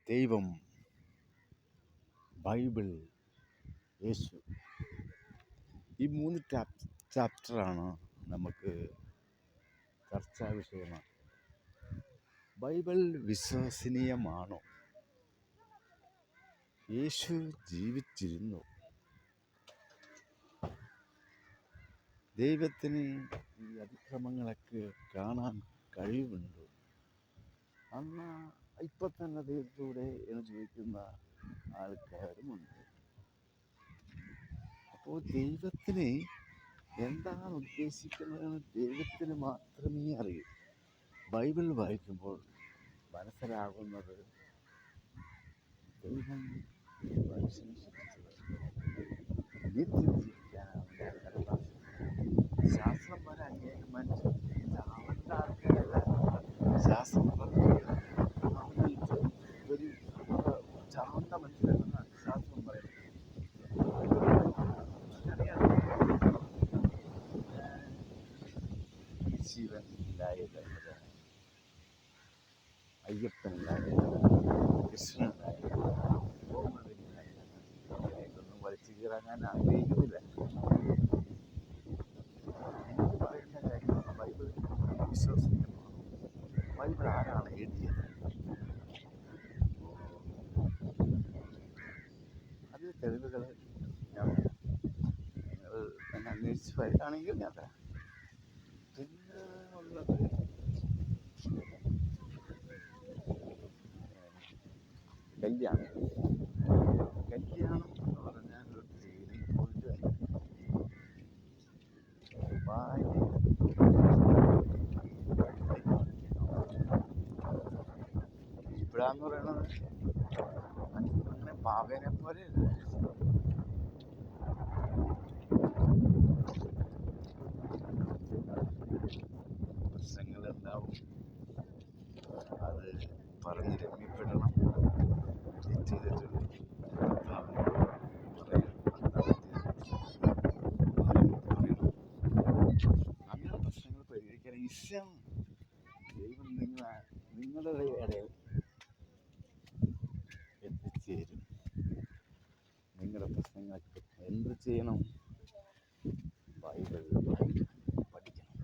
ദൈവം, ബൈബിൾ, യേശു, ഈ 3 ചാപ്റ്ററാണ് നമുക്ക് ചർച്ചാ വിഷയമാണ്. ബൈബിൾ വിശ്വസനീയമാണോ? യേശു ജീവിച്ചിരുന്നു? ദൈവത്തിന് ഈ അതിക്രമങ്ങളൊക്കെ കാണാൻ കഴിവുണ്ടോ? അന്ന് ഇപ്പം തന്നെ ദൈവത്തിലൂടെ എന്ന് ചോദിക്കുന്ന ആൾക്കാരുമുണ്ട്. അപ്പോൾ ദൈവത്തിന് എന്താണ് ഉദ്ദേശിക്കുന്നതെന്ന് ദൈവത്തിന് മാത്രമേ അറിയൂ. ബൈബിൾ വായിക്കുമ്പോൾ മനസ്സിലാകുന്നത് ദൈവം മനുഷ്യനെ സൃഷ്ടിച്ചത് നിത്യം ജീവിക്കാനാണ്. ശാസ്ത്രം പോലെ അനേകം മനുഷ്യർ അവരുടെ ആൾക്കാരല്ല ശാസ്ത്രം പറഞ്ഞിട്ട് അവർക്ക് ഒരു ചാവുന്ന മനുഷ്യരെന്നാണ് ശാസ്ത്രം പറയുന്നത്. ശിവൻ ഉണ്ടായത്, അയ്യപ്പൻ ഉണ്ടായത്, കൃഷ്ണൻ ഉണ്ടായത്, ഇതൊന്നും വലിച്ചു കീറാൻ ഞാൻ ആഗ്രഹിക്കുന്നില്ല. എനിക്ക് പറയുന്ന കാര്യം ബൈബിൾ വിശ്വസിക്കുന്നു. ബൈബിൾ ആരാണ് എഴുതിയത്? അതിൽ തെളിവുകൾ ഞാൻ നിങ്ങൾ തന്നെ അന്വേഷിച്ച് വരികയാണെങ്കിൽ ഞാൻ തരാം. പിന്നെ ഉള്ളത് കല്യാണം എന്ന് പറഞ്ഞാൽ ഒരു ട്രെയിനിങ് പോയിട്ട് ഇവിടാന്ന് പറയണത് അങ്ങനെ പാവേനെ പോലെ പ്രശ്നങ്ങളുണ്ടാവും. അത് പറഞ്ഞ് രമ്യപ്പെടണം. തെറ്റ് ചെയ്തിട്ടുണ്ട് അങ്ങനെ പ്രശ്നങ്ങൾ പരിഹരിക്കാൻ ഈശ്വരൻ ദൈവം നിങ്ങളുടെ ഇടയിൽ എത്തിച്ചേരും. നിങ്ങളുടെ പ്രശ്നങ്ങൾക്ക് എന്ത് ചെയ്യണം? ബൈബിൾ പഠിക്കണം.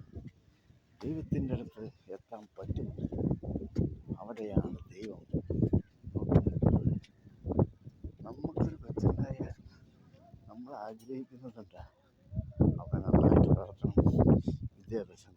ദൈവത്തിൻ്റെ അടുത്ത് എത്താൻ പറ്റും. അവിടെയാണ് ദൈവം. നമുക്കൊരു ബന്ധമായ നമ്മൾ ആഗ്രഹിക്കുന്നുണ്ട് അവൻ നന്നായിട്ട് വളർത്തണം, വിദ്യാഭ്യാസം